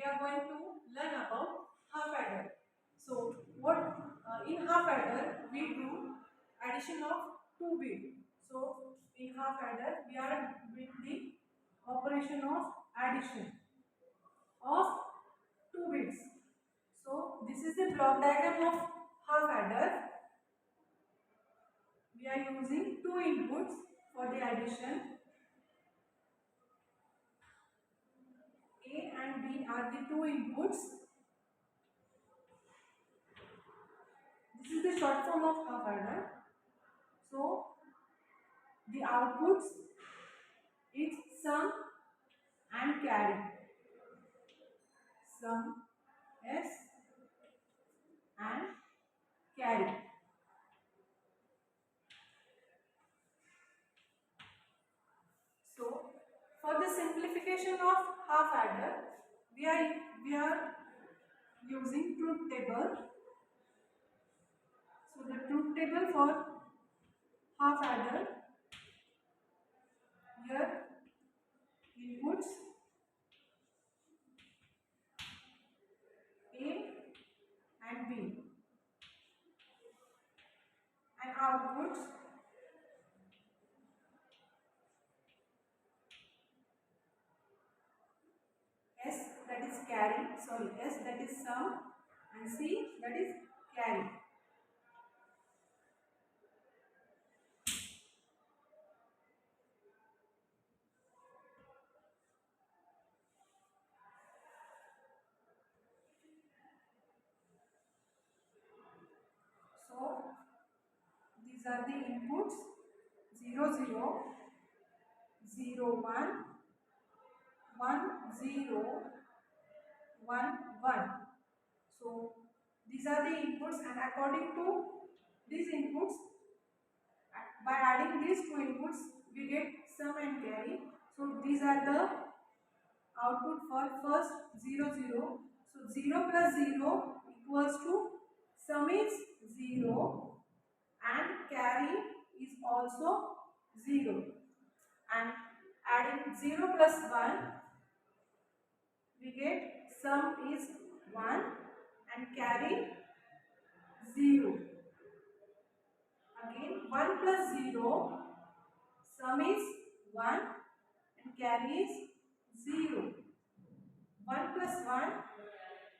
we are going to learn about half adder. So what in half adder we do addition of two bit. So in half adder we are doing the operation of addition of two bits. So this is the block diagram of half adder. We are using two inputs for the addition. A and B are the two inputs. This is the short form of half adder. So the outputs is sum and carry. Sum S and carry. So for the simplification of half adder, we are using truth table. So the truth table for half adder, here inputs A and B and outputs S, that is carry, sorry, S, that is sum, and C, that is carry. So these are the inputs 0 0, 0 1, 1 0, 1 1. So these are the inputs, and according to these inputs, by adding these two inputs we get sum and carry. So these are the output for first 0 0. So 0 plus 0 equals to sum is 0 and carry is also 0, and adding 0 plus 1 we get sum is 1 and carry 0. Again 1 plus 0, sum is 1 and carry is 0. 1 plus 1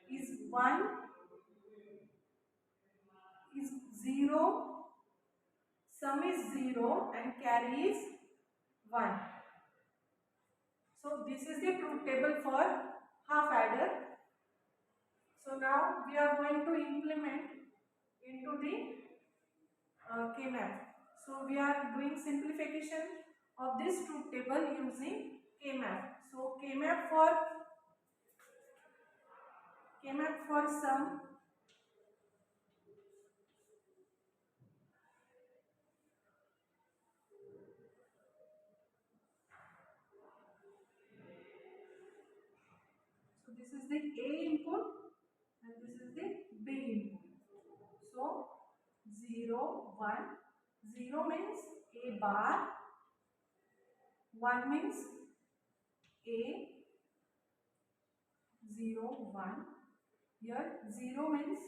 is 1 is 0, sum is 0 and carry is 1. So this is the truth table for half adder. So now we are going to implement into the K-map. So we are doing simplification of this truth table using K-map. So K-map for sum. So this is the A input and this is the B input. So 0 1, 0 means A bar, 1 means A 0 1. Here 0 means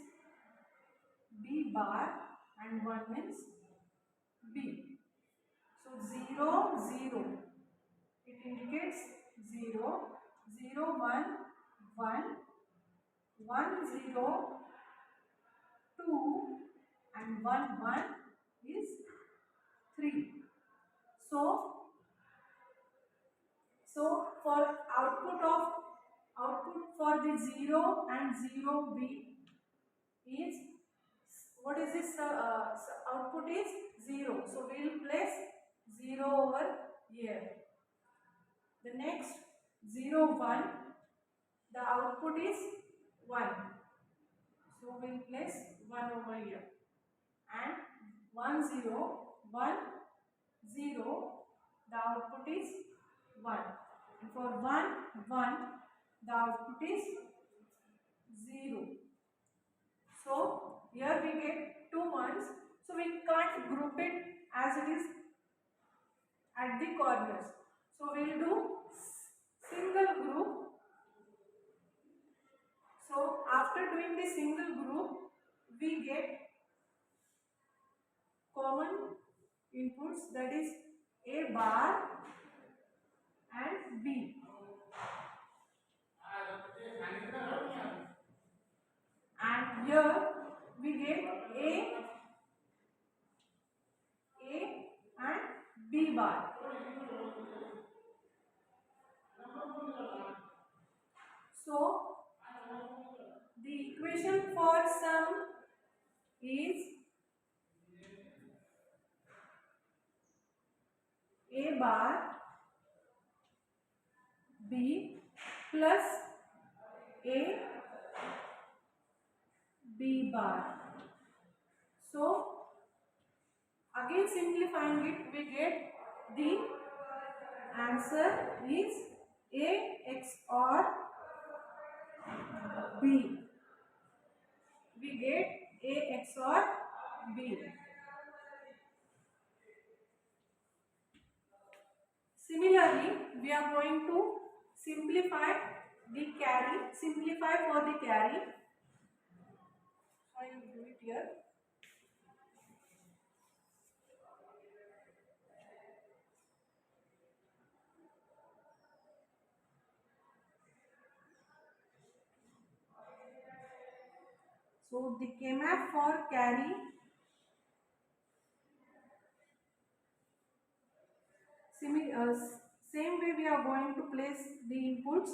B bar and 1 means B. So 0 0, it indicates 0, 0 1 1, 1 0 2 and 1 1 is 3. So for output for the 0 and 0 B is, what is this output is 0. So we will place 0 over here. The next 0 1, the output is 1. So we will place 1 over here. And 1 0 1 0, the output is 1. And for 1 1, the output is 0. So here we get two ones. So we can't group it as it is at the corners. So we will do single group in the single group, we get common inputs, that is A bar and B. And here we get A and B bar. So the equation for sum is A bar B plus A B bar. So again simplifying it, we get the answer is A XOR B. We get A XOR B. Similarly, we are going to simplify the carry. Simplify for the carry. I will do it here. So the KMAP for carry same way we are going to place the inputs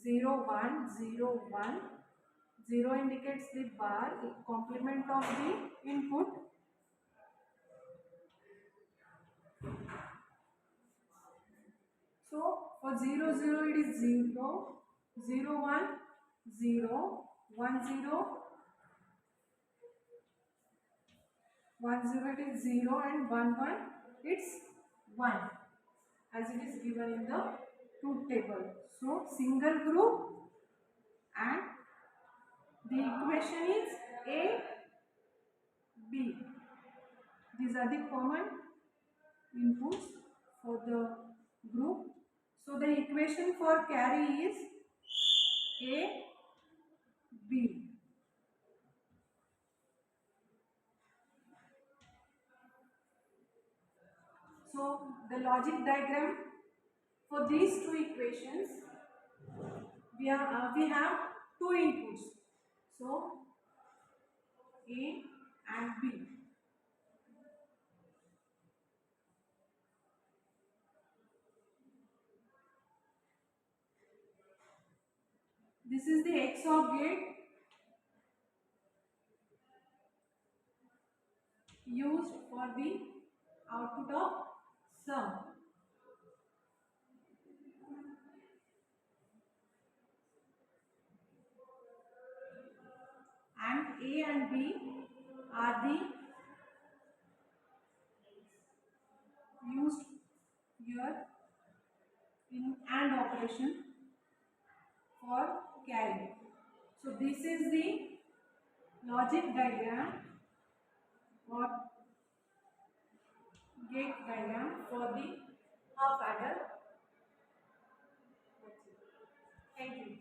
0 1 0 1. 0 indicates the bar, complement of the input. So for 0 0 it is 0 0 1 0 1 0 1 0 it is 0 and 1 1 it's 1 as it is given in the truth table. So single group and the equation is A B. These are the common inputs for the group. So the equation for carry is A B. So the logic diagram for these two equations, we have two inputs. So A and B. This is the XOR gate used for the output of sum. And A and B are the used here in AND operation for carry. So this is the logic diagram or gate diagram for the half adder. Thank you.